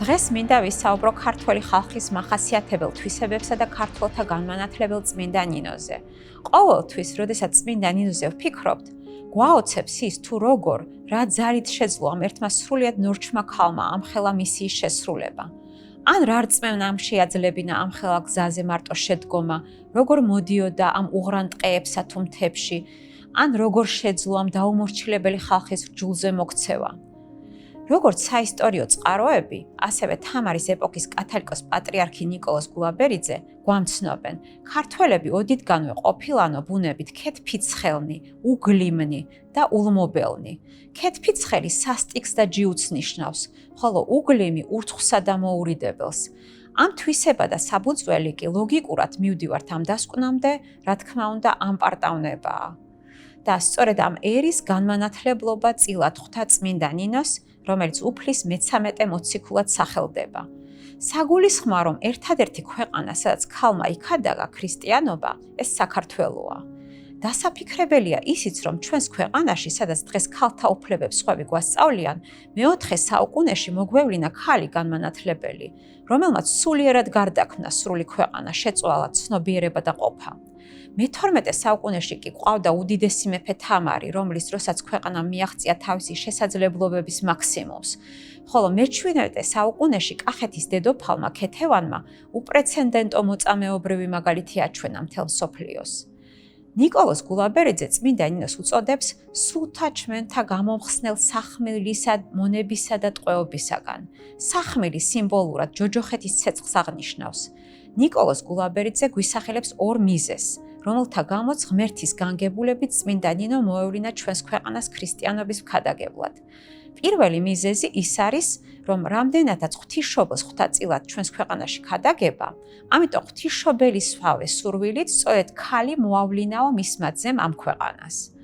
დღეს მინდა ვისაუბრო ქართველი ხალხის მახასიათებელ თვისებებსა და ქართველთა განმანათლებელ წმინდა ნინოზე. ყოველთვის, როდესაც წმინდა ნინოზე ვფიქრობთ, გვაოცებს ის თუ როგორ, რა ძალით შეძლო ამ ერთმა სრულიად ნორჩმა ქალმა ამხელა მისიის შესრულება. ან რა რწმევნა ამ შეაძლებინა ამხელა გზაზე მარტო შედგომა, როგორ მოდიოდა ამ უღრან ტყეებსა თუ მთებში, ან როგორ შეძლო ამ დაუმორჩილებელი ხალხის რჯულზე მოქცევა. როგორც საისტორიო წყაროები, ასევე თამარის ეპოქის კათალიკოს პატრიარქი ნიკოლოზ გულაბერიძე გვამცნობენ, ქართველები ოდითგანვე ყოფილანო ბუნებით ქეთფიცხელნი, უგლიმნი და ულმობელნი. ქეთფიცხელი სასტიკს და ჯიუტს ნიშნავს, ხოლო უგლიმი ურთხსა და მოურიდებელს. ამ თვისება და საბუძველი კი ლოგიკურად მივდივართ ამ დასკვნამდე, რა თქმა უნდა, ამპარტავნებაა. და სწორედ ამ ერის განმანათლებლობა წილად ხვდა წმინდა ნინოს, რომელიც უფლის მე-13 მოციქულად სახელდება. საგულისხმოა, რომ ერთადერთი ქვეყანა, სადაც ქალმა იქადაგა ქრისტიანობა, ეს საქართველოა. დასაფიქრებელია ისიც, რომ ჩვენს ქვეყანაში, სადაც დღეს ქალთა უფლებებს სხვები გვასწავლიან, მე-4 საუკუნეში მოგვევლინა ქალი განმანათლებელი, რომელმაც სულიერად გარდაქმნა სრული ქვეყანა, შეწვალა ცნობიერება და ყოფა. მე-12 საუკუნეში კი გვყავდა უდიდესი მეფე თამარი, რომლის დროსაც ქვეყანამ მიაღწია თავისი შესაძლებლობების მაქსიმუმს, ხოლო მე-17 საუკუნეში კახეთის დედოფალმა ქეთევანმა უპრეცედენტო მოწამეობრივი მაგალითი აჩვენა მთელ მსოფლიოს. ნიკოლოზ გულაბერიძე წმინდა ნინოს უწოდებს სულთა ჩმენთა გამომხსნელ სახმელისა, მონებისა და ტყვეობისაგან. სახმელი სიმბოლურად ჯოჯოხეთის ცეცხლს აღნიშნავს. ნიკოლოზ გულაბერიძე გვისახელებს ორ მიზეზს, რომელთა გამოც ღმერთის განგებულებით წმინდა ნინო მოევლინა ჩვენს ქვეყანას ქრისტიანობის მხადაგებლად. პირველი მიზეზი ის არის, რომ რამდენადაც ღვთისმშობელს ხვდა წილად ჩვენს ქვეყანაში ქადაგება, ამიტომ ღვთისმშობელისვავე სურვილით სწორედ ქალი მოავლინაო მისმა ძემ ამ ქვეყანას.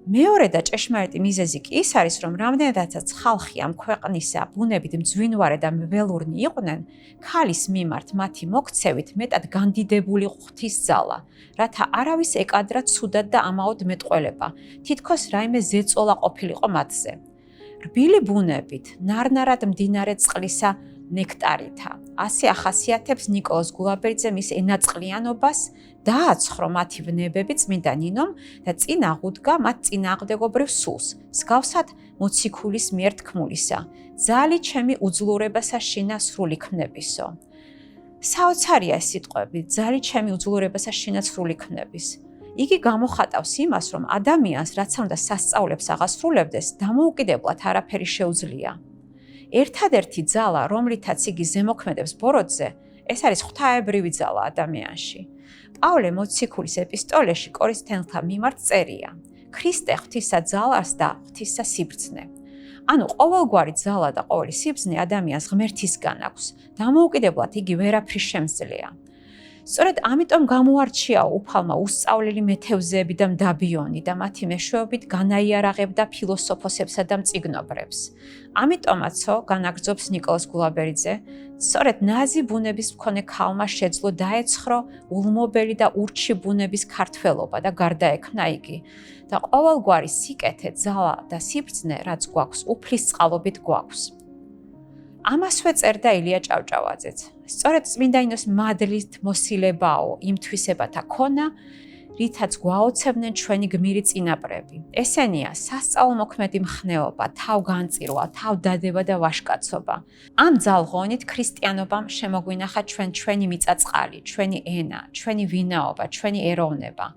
მეორე და ჭეშმარიტი მიზეზი კი ის არის, რომ რამდენადაც ხალხი ამ ქვეყნისა ბუნებით მძვინვარე და ველურნი იყვნენ, ქალის მიმართ მათი მოქცევით მეტად განდიდებული ღვთის ძალა, რათა არავის ეკადრა ცუდად და ამაოდ მეტყველება, თითქოს რაიმე ზეწოლა ყოფილიყო მათზე. რბილი ბუნებით, ნარნარად მდინარე წყლისა ნექტარითა. ასე ახასიათებს ნიკოლოზ გულაბერიძე მის ენაწყლიანობას, დააცხრო მათი ვნებები წმინდა ნინომ და წინ აღუდგა მათ წინააღმდეგობრივ სულს, მსგავსად მოციქულის მიერ თქმულისა. ძალი ჩემი უძლურებასა შინა სრული ქმნებისო. საოცარია ეს სიტყვები, ძალი ჩემი უძლურებასა შინა სრული ქმნების. იგი გამოხატავს იმას, რომ ადამიანს, რაც უნდა სასწაულებს აღასრულებდეს, დამოუკიდებლად არაფერი შეუძლია. ერთადერთი ძალა, რომლითაც იგი ზემოქმედებს ბოროტზე, ეს არის ღვთაებრივი ძალა ადამიანში. პავლე მოციქულის ეპისტოლეში კორინთელთა მიმართ წერია: ქრისტე ღვთისა ძალას და ღვთისა სიბრძნე. ანუ ყოველგვარი ძალა და ყოველი სიბრძნე ადამიანს ღმერთისგან აქვს, დამოუკიდებლად იგი ვერაფრის შემძლეა. სწორედ ამიტომ გამოარჩიაო უფალმა უსწავლელი მეთევზეები და მდაბიონი და მათი მეშვეობით განაიარაღებდა ფილოსოფოსებსა და მწიგნობრებს. ამიტომაცო, განაგრძობს ნიკოლოზ გულაბერიძე, სწორედ ნაზი ბუნების მქონე ქალმა შეძლო დაეცხრო ულმობელი და ურჩი ბუნების ქართველობა და გარდაექმნა იგი და ყოველგვარი სიკეთე, ძალა და სიბრძნე, რაც გვაქვს, უფლის წყალობით გვაქვს. ამასვე წერდა ილია ჭავჭავაძეც. სწორედ წმინდა ნინოს მადლით მოსილებაო იმ თვისებათა ქონა, რითაც გვაოცებდნენ ჩვენი გმირი წინაპრები. ესენია სასწაულმოქმედი მხნეობა, თავგანწირვა, თავდადება და ვაჟკაცობა. ამ ძალღონით ქრისტიანობამ შემოგვინახა ჩვენი მიწაწყალი, ჩვენი ენა, ჩვენი ვინაობა, ჩვენი ეროვნება.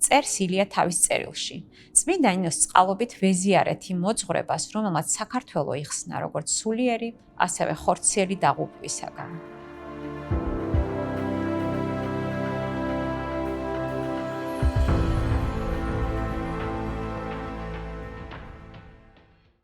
წერს ილია თავის წერილში. წმინდა ნინოს წყალობით ვეზიარეთ იმ მოძღვრებას, რომელმაც საქართველო იხსნა როგორც სულიერი, ასევე ხორციელი დაღუპვისაგან.